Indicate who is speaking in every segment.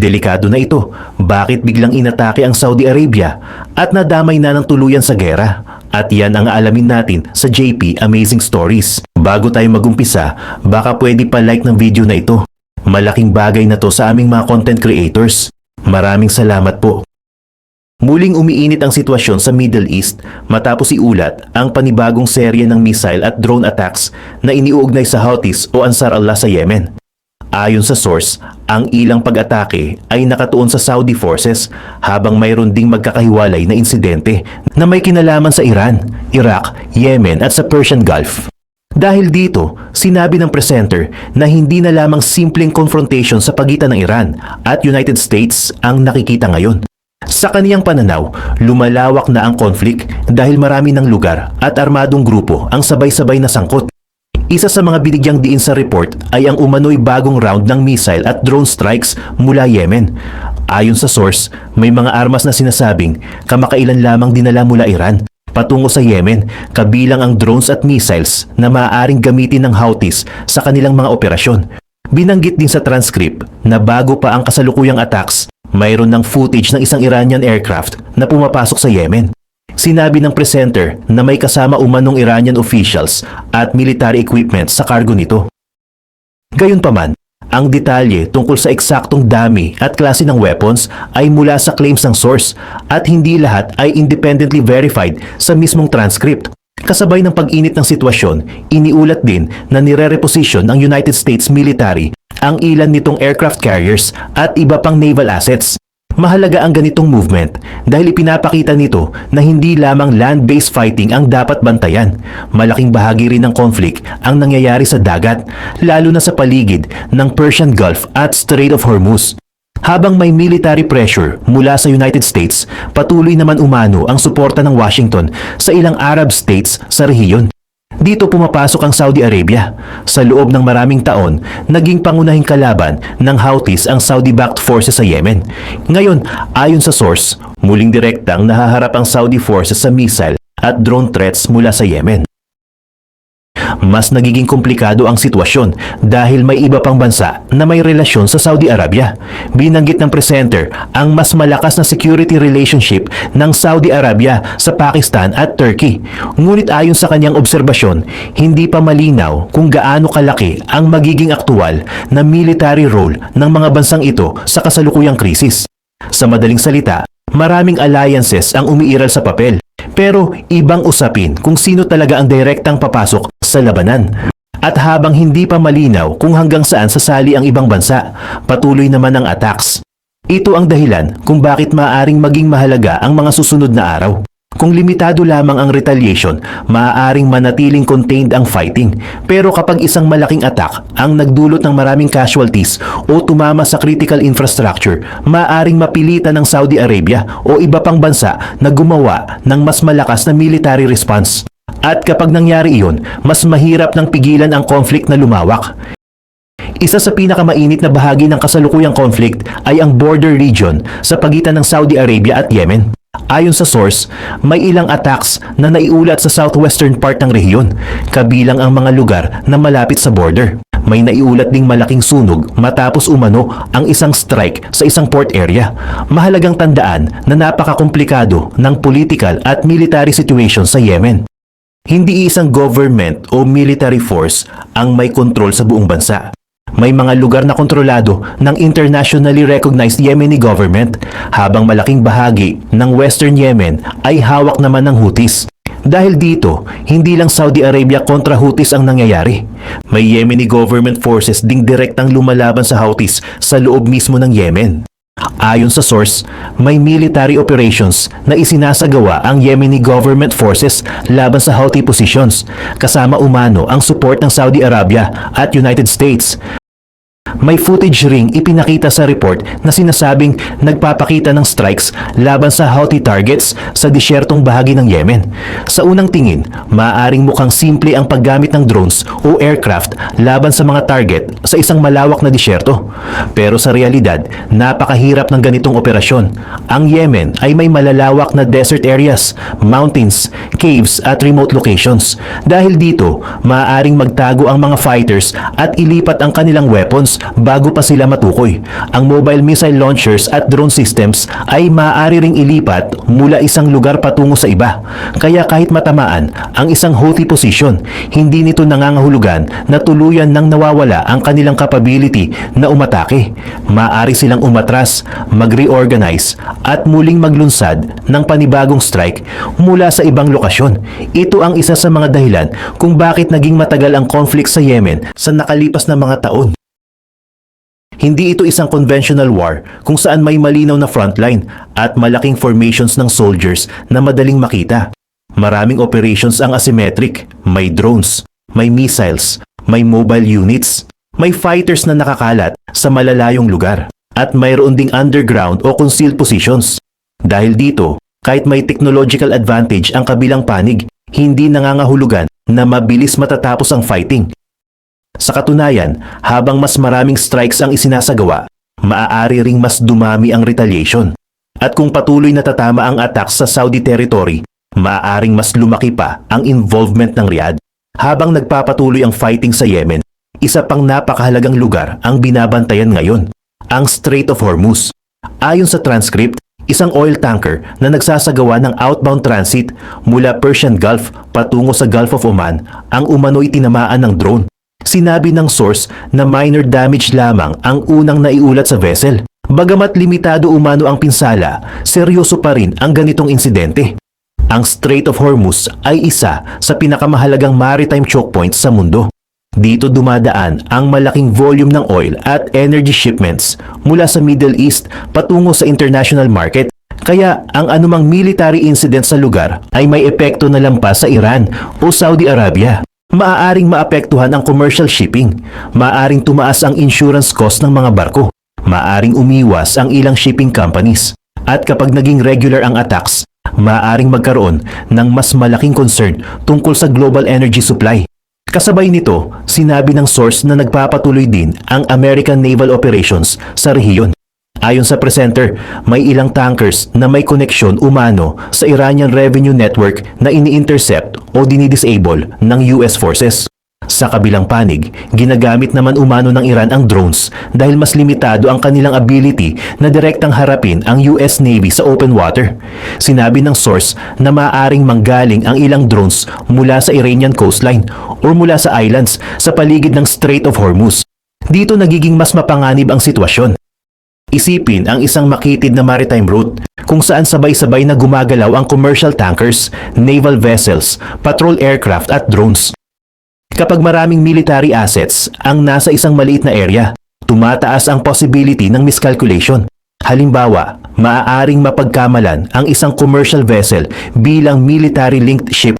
Speaker 1: Delikado na ito. Bakit biglang inatake ang Saudi Arabia at nadamay na ng tuluyan sa gera? At yan ang aalamin natin sa JP Amazing Stories. Bago tayo magumpisa, baka pwede pa like ng video na ito. Malaking bagay na to sa aming mga content creators. Maraming salamat po. Muling umiinit ang sitwasyon sa Middle East matapos iulat ang panibagong serye ng missile at drone attacks na iniuugnay sa Houthis o Ansar Allah sa Yemen. Ayon sa source, ang ilang pag-atake ay nakatuon sa Saudi forces habang mayroon ding magkakahiwalay na insidente na may kinalaman sa Iran, Iraq, Yemen at sa Persian Gulf. Dahil dito, sinabi ng presenter na hindi na lamang simpleng confrontation sa pagitan ng Iran at United States ang nakikita ngayon. Sa kaniyang pananaw, lumalawak na ang conflict dahil marami ng lugar at armadong grupo ang sabay-sabay na sangkot. Isa sa mga binigyang diin sa report ay ang umano'y bagong round ng missile at drone strikes mula Yemen. Ayon sa source, may mga armas na sinasabing kamakailan lamang dinala mula Iran patungo sa Yemen, kabilang ang drones at missiles na maaaring gamitin ng Houthis sa kanilang mga operasyon. Binanggit din sa transcript na bago pa ang kasalukuyang attacks, mayroon ng footage ng isang Iranian aircraft na pumapasok sa Yemen. Sinabi ng presenter na may kasama umanong Iranian officials at military equipment sa cargo nito. Gayunpaman, ang detalye tungkol sa eksaktong dami at klase ng weapons ay mula sa claims ng source at hindi lahat ay independently verified sa mismong transcript. Kasabay ng pag-init ng sitwasyon, iniulat din na nire-reposition ng United States military ang ilan nitong aircraft carriers at iba pang naval assets. Mahalaga ang ganitong movement dahil ipinapakita nito na hindi lamang land-based fighting ang dapat bantayan. Malaking bahagi rin ng conflict ang nangyayari sa dagat, lalo na sa paligid ng Persian Gulf at Strait of Hormuz. Habang may military pressure mula sa United States, patuloy naman umano ang suporta ng Washington sa ilang Arab states sa rehiyon. Dito pumapasok ang Saudi Arabia. Sa loob ng maraming taon, naging pangunahing kalaban ng Houthis ang Saudi-backed forces sa Yemen. Ngayon, ayon sa source, muling direktang nahaharap ang Saudi forces sa missile at drone threats mula sa Yemen. Mas nagiging komplikado ang sitwasyon dahil may iba pang bansa na may relasyon sa Saudi Arabia. Binanggit ng presenter ang mas malakas na security relationship ng Saudi Arabia sa Pakistan at Turkey. Ngunit ayon sa kanyang obserbasyon, hindi pa malinaw kung gaano kalaki ang magiging aktual na military role ng mga bansang ito sa kasalukuyang krisis. Sa madaling salita, maraming alliances ang umiiral sa papel. Pero ibang usapin kung sino talaga ang direktang papasok sa labanan. At habang hindi pa malinaw kung hanggang saan sasali ang ibang bansa, patuloy naman ang attacks. Ito ang dahilan kung bakit maaaring maging mahalaga ang mga susunod na araw. Kung limitado lamang ang retaliation, maaaring manatiling contained ang fighting. Pero kapag isang malaking attack ang nagdulot ng maraming casualties o tumama sa critical infrastructure, maaaring mapilitan ng Saudi Arabia o iba pang bansa na gumawa ng mas malakas na military response. At kapag nangyari iyon, mas mahirap nang pigilan ang conflict na lumawak. Isa sa pinakamainit na bahagi ng kasalukuyang conflict ay ang border region sa pagitan ng Saudi Arabia at Yemen. Ayon sa source, may ilang attacks na naiulat sa southwestern part ng rehiyon, kabilang ang mga lugar na malapit sa border. May naiulat ding malaking sunog matapos umano ang isang strike sa isang port area. Mahalagang tandaan na napakakomplikado ng political at military situation sa Yemen. Hindi isang government o military force ang may kontrol sa buong bansa. May mga lugar na kontrolado ng internationally recognized Yemeni government, habang malaking bahagi ng Western Yemen ay hawak naman ng Houthis. Dahil dito, hindi lang Saudi Arabia kontra Houthis ang nangyayari. May Yemeni government forces ding direktang lumalaban sa Houthis sa loob mismo ng Yemen. Ayon sa source, may military operations na isinasagawa ang Yemeni government forces laban sa Houthi positions, kasama umano ang support ng Saudi Arabia at United States. May footage ring ipinakita sa report na sinasabing nagpapakita ng strikes laban sa Houthi targets sa disyertong bahagi ng Yemen. Sa unang tingin, maaaring mukhang simple ang paggamit ng drones o aircraft laban sa mga target sa isang malawak na disyerto. Pero sa realidad, napakahirap ng ganitong operasyon. Ang Yemen ay may malalawak na desert areas, mountains, caves at remote locations. Dahil dito, maaaring magtago ang mga fighters at ilipat ang kanilang weapons bago pa sila matukoy. Ang mobile missile launchers at drone systems ay maaari ring ilipat mula isang lugar patungo sa iba. Kaya kahit matamaan ang isang Houthi position, hindi nito nangangahulugan na tuluyan nang nawawala ang kanilang capability na umatake. Maaari silang umatras, mag-reorganize at muling maglunsad ng panibagong strike mula sa ibang lokasyon. Ito ang isa sa mga dahilan kung bakit naging matagal ang conflict sa Yemen sa nakalipas na mga taon. Hindi ito isang conventional war kung saan may malinaw na frontline at malaking formations ng soldiers na madaling makita. Maraming operations ang asymmetric, may drones, may missiles, may mobile units, may fighters na nakakalat sa malalayong lugar, at mayroon ding underground o concealed positions. Dahil dito, kahit may technological advantage ang kabilang panig, hindi nangangahulugan na mabilis matatapos ang fighting. Sa katunayan, habang mas maraming strikes ang isinasagawa, maaari ring mas dumami ang retaliation. At kung patuloy na tatama ang attacks sa Saudi territory, maaaring mas lumaki pa ang involvement ng Riyadh. Habang nagpapatuloy ang fighting sa Yemen, isa pang napakahalagang lugar ang binabantayan ngayon, ang Strait of Hormuz. Ayon sa transcript, isang oil tanker na nagsasagawa ng outbound transit mula Persian Gulf patungo sa Gulf of Oman ang umano'y tinamaan ng drone. Sinabi ng source na minor damage lamang ang unang naiulat sa vessel. Bagamat limitado umano ang pinsala, seryoso pa rin ang ganitong insidente. Ang Strait of Hormuz ay isa sa pinakamahalagang maritime choke points sa mundo. Dito dumadaan ang malaking volume ng oil at energy shipments mula sa Middle East patungo sa international market. Kaya ang anumang military incident sa lugar ay may epekto na lampas sa Iran o Saudi Arabia. Maaaring maapektuhan ang commercial shipping, maaaring tumaas ang insurance cost ng mga barko, maaaring umiwas ang ilang shipping companies. At kapag naging regular ang attacks, maaaring magkaroon ng mas malaking concern tungkol sa global energy supply. Kasabay nito, sinabi ng source na nagpapatuloy din ang American naval operations sa rehiyon. Ayon sa presenter, may ilang tankers na may koneksyon umano sa Iranian Revenue Network na ini-intercept o dinidisable ng US forces. Sa kabilang panig, ginagamit naman umano ng Iran ang drones dahil mas limitado ang kanilang ability na direktang harapin ang US Navy sa open water. Sinabi ng source na maaaring manggaling ang ilang drones mula sa Iranian coastline o mula sa islands sa paligid ng Strait of Hormuz. Dito nagiging mas mapanganib ang sitwasyon. Isipin ang isang makitid na maritime route kung saan sabay-sabay na gumagalaw ang commercial tankers, naval vessels, patrol aircraft at drones. Kapag maraming military assets ang nasa isang maliit na area, tumataas ang possibility ng miscalculation. Halimbawa, maaaring mapagkamalan ang isang commercial vessel bilang military-linked ship.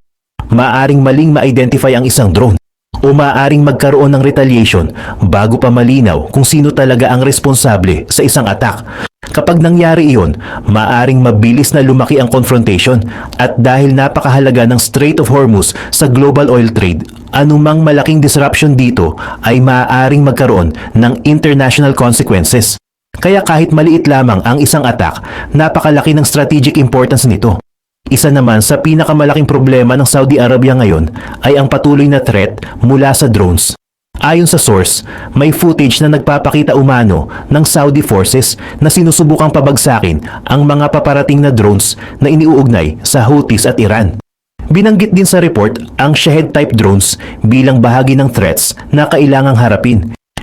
Speaker 1: Maaaring maling ma-identify ang isang drone. O maaaring magkaroon ng retaliation bago pa malinaw kung sino talaga ang responsable sa isang attack. Kapag nangyari iyon, maaaring mabilis na lumaki ang confrontation at dahil napakahalaga ng Strait of Hormuz sa global oil trade, anumang malaking disruption dito ay maaaring magkaroon ng international consequences. Kaya kahit maliit lamang ang isang attack, napakalaki ng strategic importance nito. Isa naman sa pinakamalaking problema ng Saudi Arabia ngayon ay ang patuloy na threat mula sa drones. Ayon sa source, may footage na nagpapakita umano ng Saudi forces na sinusubukang pabagsakin ang mga paparating na drones na iniuugnay sa Houthis at Iran. Binanggit din sa report ang Shahed-type drones bilang bahagi ng threats na kailangang harapin.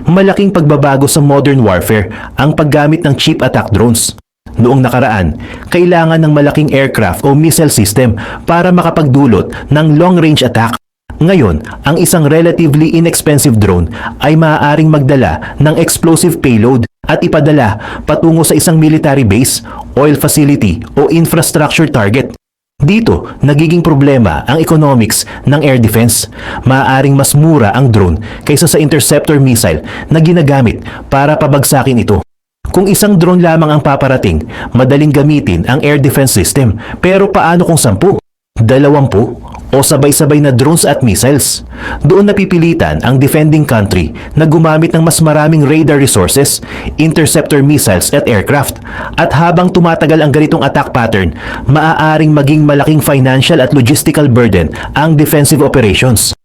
Speaker 1: Malaking pagbabago sa modern warfare ang paggamit ng cheap attack drones. Noong nakaraan, kailangan ng malaking aircraft o missile system para makapagdulot ng long-range attack. Ngayon, ang isang relatively inexpensive drone ay maaaring magdala ng explosive payload at ipadala patungo sa isang military base, oil facility o infrastructure target. Dito, nagiging problema ang economics ng air defense. Maaaring mas mura ang drone kaysa sa interceptor missile na ginagamit para pabagsakin ito. Kung isang drone lamang ang paparating, madaling gamitin ang air defense system. Pero paano kung 10, 20 o sabay-sabay na drones at missiles? Doon napipilitan ang defending country na gumamit ng mas maraming radar resources, interceptor missiles at aircraft. At habang tumatagal ang ganitong attack pattern, maaaring maging malaking financial at logistical burden ang defensive operations.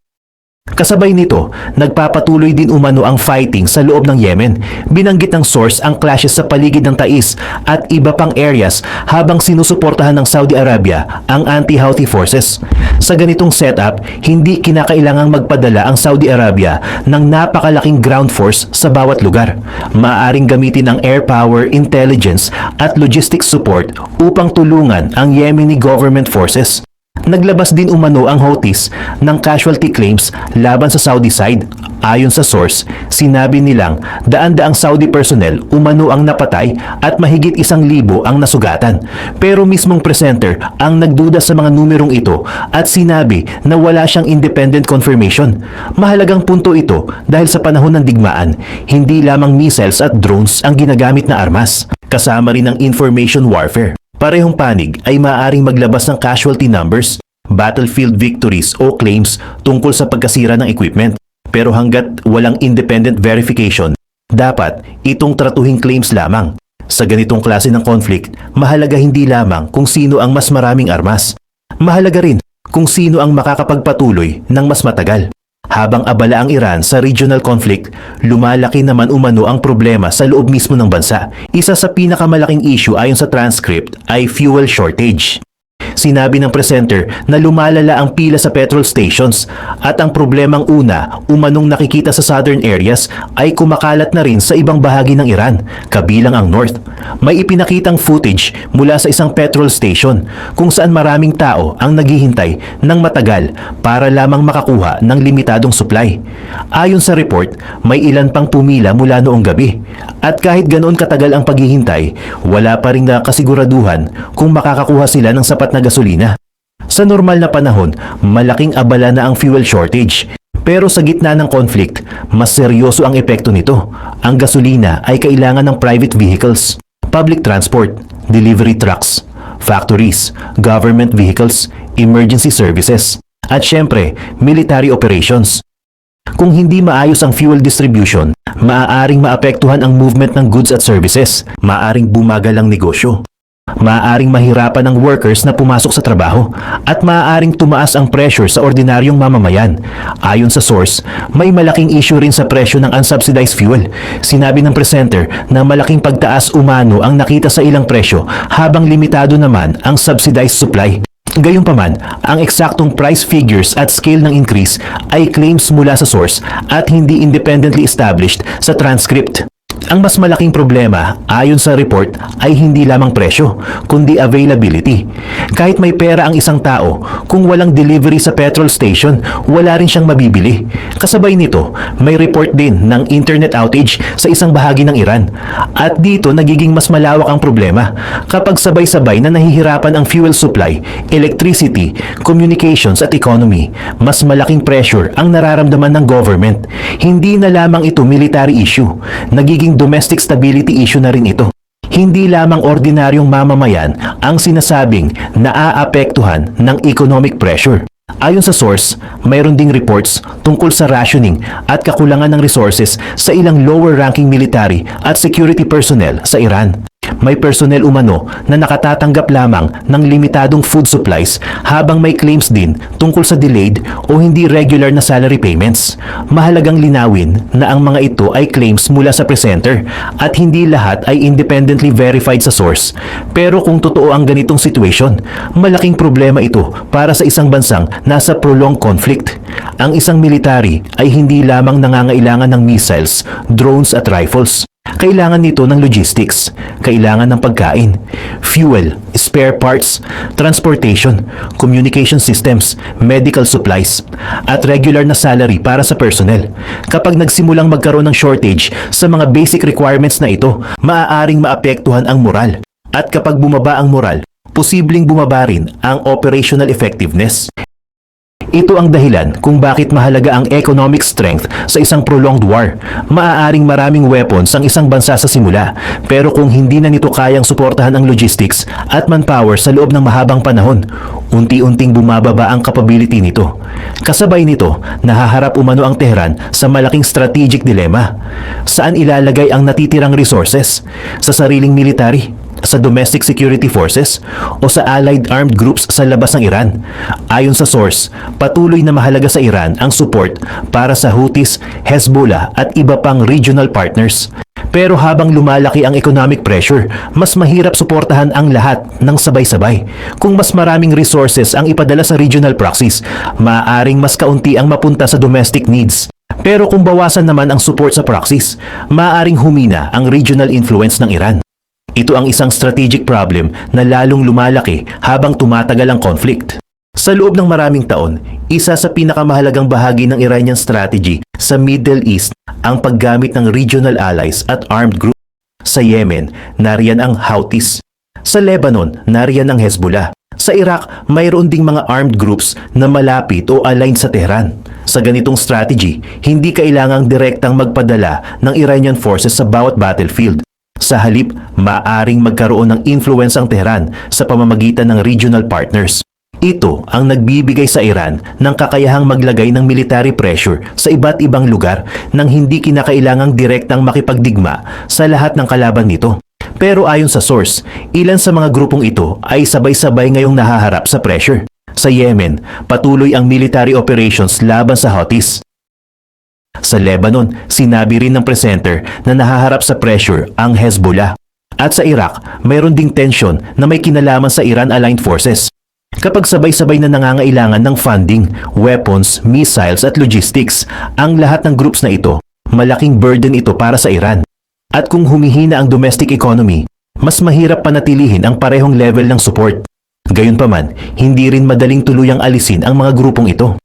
Speaker 1: Kasabay nito, nagpapatuloy din umano ang fighting sa loob ng Yemen. Binanggit ng source ang clashes sa paligid ng Taiz at iba pang areas habang sinusuportahan ng Saudi Arabia ang anti-Houthi forces. Sa ganitong setup, hindi kinakailangang magpadala ang Saudi Arabia ng napakalaking ground force sa bawat lugar. Maaaring gamitin ang air power, intelligence at logistics support upang tulungan ang Yemeni government forces. Naglabas din umano ang Houthis ng casualty claims laban sa Saudi side. Ayon sa source, sinabi nilang daan-daang Saudi personnel umano ang napatay at mahigit 1,000 ang nasugatan. Pero mismong presenter ang nagduda sa mga numerong ito at sinabi na wala siyang independent confirmation. Mahalagang punto ito dahil sa panahon ng digmaan, hindi lamang missiles at drones ang ginagamit na armas. Kasama rin ang information warfare. Parehong panig ay maaaring maglabas ng casualty numbers, battlefield victories o claims tungkol sa pagkasira ng equipment. Pero hanggat walang independent verification, dapat itong tratuhing claims lamang. Sa ganitong klase ng conflict, mahalaga hindi lamang kung sino ang mas maraming armas. Mahalaga rin kung sino ang makakapagpatuloy ng mas matagal. Habang abala ang Iran sa regional conflict, lumalaki naman umano ang problema sa loob mismo ng bansa. Isa sa pinakamalaking issue ayon sa transcript ay fuel shortage. Sinabi ng presenter na lumalala ang pila sa petrol stations at ang problemang una umanong nakikita sa southern areas ay kumakalat na rin sa ibang bahagi ng Iran, kabilang ang north. May ipinakitang footage mula sa isang petrol station kung saan maraming tao ang naghihintay ng matagal para lamang makakuha ng limitadong supply. Ayon sa report, may ilan pang pumila mula noong gabi at kahit ganoon katagal ang paghihintay, wala pa rin nakasiguraduhan kung makakakuha sila ng sapat na gasolina. Sa normal na panahon, malaking abala na ang fuel shortage. Pero sa gitna ng conflict, mas seryoso ang epekto nito. Ang gasolina ay kailangan ng private vehicles, public transport, delivery trucks, factories, government vehicles, emergency services, at syempre, military operations. Kung hindi maayos ang fuel distribution, maaaring maapektuhan ang movement ng goods at services, maaaring bumagal ang negosyo, maaaring mahirapan ang workers na pumasok sa trabaho, at maaaring tumaas ang pressure sa ordinaryong mamamayan. Ayon sa source, may malaking issue rin sa presyo ng unsubsidized fuel. Sinabi ng presenter na malaking pagtaas umano ang nakita sa ilang presyo habang limitado naman ang subsidized supply. Gayunpaman, ang eksaktong price figures at scale ng increase ay claims mula sa source at hindi independently established sa transcript. Ang mas malaking problema, ayon sa report, ay hindi lamang presyo, kundi availability. Kahit may pera ang isang tao, kung walang delivery sa petrol station, wala rin siyang mabibili. Kasabay nito, may report din ng internet outage sa isang bahagi ng Iran. At dito nagiging mas malawak ang problema. Kapag sabay-sabay na nahihirapan ang fuel supply, electricity, communications at economy, mas malaking pressure ang nararamdaman ng government. Hindi na lamang ito military issue, nagiging domestic stability issue na rin ito. Hindi lamang ordinaryong mamamayan ang sinasabing naaapektuhan ng economic pressure. Ayon sa source, mayroon ding reports tungkol sa rationing at kakulangan ng resources sa ilang lower-ranking military at security personnel sa Iran. May personnel umano na nakatatanggap lamang ng limitadong food supplies habang may claims din tungkol sa delayed o hindi regular na salary payments. Mahalagang linawin na ang mga ito ay claims mula sa presenter at hindi lahat ay independently verified sa source. Pero kung totoo ang ganitong situation, malaking problema ito para sa isang bansang nasa prolonged conflict. Ang isang military ay hindi lamang nangangailangan ng missiles, drones at rifles. Kailangan nito ng logistics, kailangan ng pagkain, fuel, spare parts, transportation, communication systems, medical supplies, at regular na salary para sa personnel. Kapag nagsimulang magkaroon ng shortage sa mga basic requirements na ito, maaaring maapektuhan ang moral. At kapag bumaba ang moral, posibleng bumaba rin ang operational effectiveness. Ito ang dahilan kung bakit mahalaga ang economic strength sa isang prolonged war. Maaaring maraming weapons ang isang bansa sa simula, pero kung hindi na nito kayang suportahan ang logistics at manpower sa loob ng mahabang panahon, unti-unting bumababa ang capability nito. Kasabay nito, nahaharap umano ang Tehran sa malaking strategic dilemma. Saan ilalagay ang natitirang resources? Sa sariling military? sa domestic security forces o sa allied armed groups sa labas ng Iran. Ayon sa source, patuloy na mahalaga sa Iran ang support para sa Houthis, Hezbollah at iba pang regional partners. Pero habang lumalaki ang economic pressure, mas mahirap suportahan ang lahat ng sabay-sabay. Kung mas maraming resources ang ipadala sa regional proxies, maaaring mas kaunti ang mapunta sa domestic needs. Pero kung bawasan naman ang support sa proxies, maaaring humina ang regional influence ng Iran. Ito ang isang strategic problem na lalong lumalaki habang tumatagal ang conflict. Sa loob ng maraming taon, isa sa pinakamahalagang bahagi ng Iranian strategy sa Middle East ang paggamit ng regional allies at armed groups. Sa Yemen, nariyan ang Houthis. Sa Lebanon, nariyan ang Hezbollah. Sa Iraq, mayroon ding mga armed groups na malapit o aligned sa Tehran. Sa ganitong strategy, hindi kailangang direktang magpadala ng Iranian forces sa bawat battlefield. Sa halip, maaring magkaroon ng influence ang Tehran sa pamamagitan ng regional partners. Ito ang nagbibigay sa Iran ng kakayahang maglagay ng military pressure sa iba't ibang lugar nang hindi kinakailangang direktang makipagdigma sa lahat ng kalaban nito. Pero ayon sa source, ilan sa mga grupong ito ay sabay-sabay ngayong nahaharap sa pressure. Sa Yemen, patuloy ang military operations laban sa Houthis. Sa Lebanon, sinabi rin ng presenter na nahaharap sa pressure ang Hezbollah. At sa Iraq, mayroon ding tension na may kinalaman sa Iran-aligned forces. Kapag sabay-sabay na nangangailangan ng funding, weapons, missiles at logistics, ang lahat ng groups na ito, malaking burden ito para sa Iran. At kung humihina ang domestic economy, mas mahirap panatilihin ang parehong level ng support. Gayunpaman, hindi rin madaling tuluyang alisin ang mga grupong ito.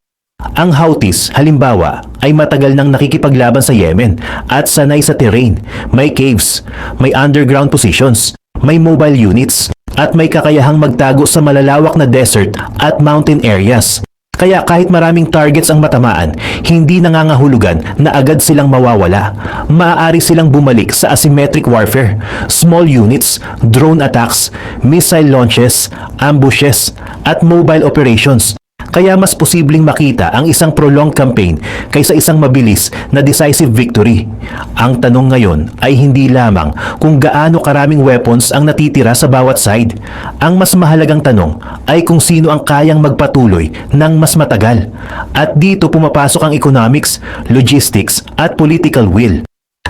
Speaker 1: Ang Houthis, halimbawa, ay matagal nang nakikipaglaban sa Yemen at sanay sa terrain. May caves, may underground positions, may mobile units, at may kakayahang magtago sa malalawak na desert at mountain areas. Kaya kahit maraming targets ang matamaan, hindi nangangahulugan na agad silang mawawala. Maaari silang bumalik sa asymmetric warfare, small units, drone attacks, missile launches, ambushes, at mobile operations. Kaya mas posibleng makita ang isang prolonged campaign kaysa isang mabilis na decisive victory. Ang tanong ngayon ay hindi lamang kung gaano karaming weapons ang natitira sa bawat side. Ang mas mahalagang tanong ay kung sino ang kayang magpatuloy ng mas matagal. At dito pumapasok ang economics, logistics at political will.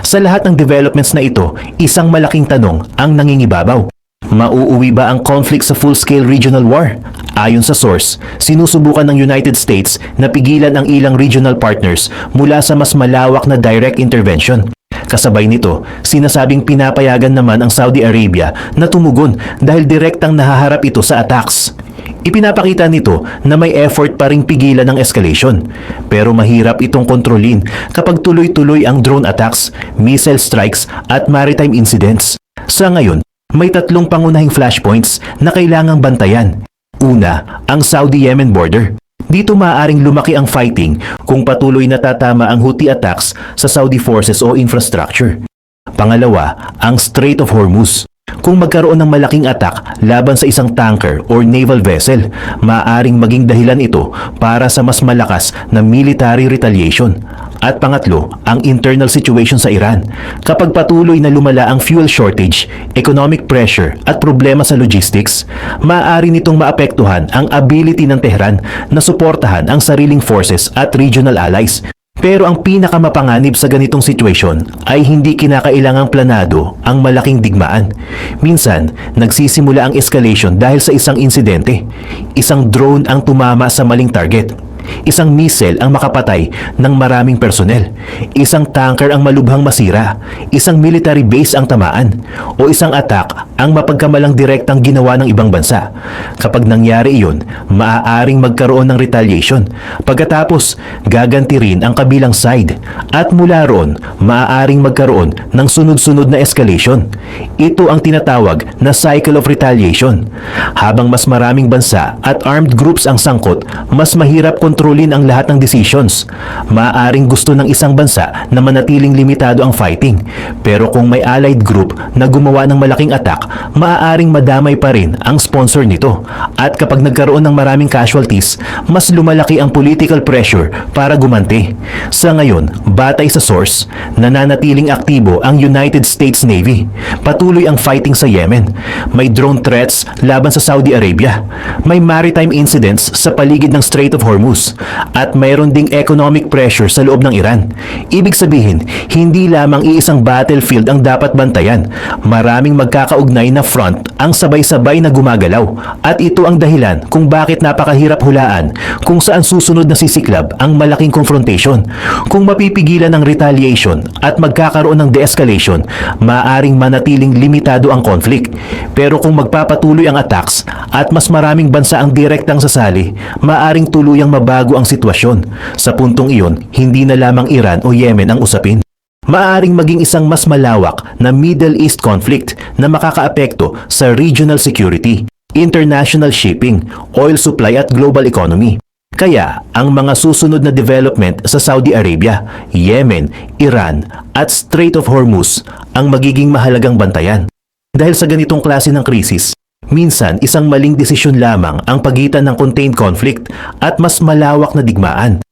Speaker 1: Sa lahat ng developments na ito, isang malaking tanong ang nangingibabaw. Mauuwi ba ang conflict sa full-scale regional war? Ayon sa source, sinusubukan ng United States na pigilan ang ilang regional partners mula sa mas malawak na direct intervention. Kasabay nito, sinasabing pinapayagan naman ang Saudi Arabia na tumugon dahil direktang nahaharap ito sa attacks. Ipinapakita nito na may effort pa ring pigilan ang escalation. Pero mahirap itong kontrolin kapag tuloy-tuloy ang drone attacks, missile strikes at maritime incidents. Sa ngayon, may tatlong pangunahing flashpoints na kailangang bantayan. Una, ang Saudi-Yemen border. Dito maaaring lumaki ang fighting kung patuloy na tatama ang Houthi attacks sa Saudi forces o infrastructure. Pangalawa, ang Strait of Hormuz. Kung magkaroon ng malaking attack laban sa isang tanker or naval vessel, maaaring maging dahilan ito para sa mas malakas na military retaliation. At pangatlo, ang internal situation sa Iran. Kapag patuloy na lumala ang fuel shortage, economic pressure at problema sa logistics, maaari nitong maapektuhan ang ability ng Tehran na suportahan ang sariling forces at regional allies. Pero ang pinakamapanganib sa ganitong sitwasyon ay hindi kinakailangang planado ang malaking digmaan. Minsan, nagsisimula ang escalation dahil sa isang insidente. Isang drone ang tumama sa maling target. Isang missile ang makapatay ng maraming personnel. Isang tanker ang malubhang masira. Isang military base ang tamaan. O isang attack ang mapagkamalang direktang ginawa ng ibang bansa. Kapag nangyari iyon, maaaring magkaroon ng retaliation. Pagkatapos, gaganti rin ang kabilang side. At mula roon, maaaring magkaroon ng sunod-sunod na escalation. Ito ang tinatawag na cycle of retaliation. Habang mas maraming bansa at armed groups ang sangkot, mas mahirap kontrolin kontrolin ang lahat ng decisions. Maaaring gusto ng isang bansa na manatiling limitado ang fighting. Pero kung may allied group na gumawa ng malaking attack, maaaring madamay pa rin ang sponsor nito. At kapag nagkaroon ng maraming casualties, mas lumalaki ang political pressure para gumanti. Sa ngayon, batay sa source, nananatiling aktibo ang United States Navy. Patuloy ang fighting sa Yemen. May drone threats laban sa Saudi Arabia. May maritime incidents sa paligid ng Strait of Hormuz. At mayroon ding economic pressure sa loob ng Iran. Ibig sabihin, hindi lamang iisang battlefield ang dapat bantayan. Maraming magkakaugnay na front ang sabay-sabay na gumagalaw. At ito ang dahilan kung bakit napakahirap hulaan kung saan susunod na sisiklab ang malaking confrontation. Kung mapipigilan ng retaliation at magkakaroon ng de-escalation, maaaring manatiling limitado ang conflict. Pero kung magpapatuloy ang attacks at mas maraming bansa ang direktang sasali, maaaring tuluyang mabago ang sitwasyon. Sa puntong iyon, hindi na lamang Iran o Yemen ang usapin. Maaaring maging isang mas malawak na Middle East conflict na makakaapekto sa regional security, international shipping, oil supply at global economy. Kaya, ang mga susunod na development sa Saudi Arabia, Yemen, Iran at Strait of Hormuz ang magiging mahalagang bantayan. Dahil sa ganitong klase ng krisis, minsan isang maling desisyon lamang ang pagitan ng contained conflict at mas malawak na digmaan.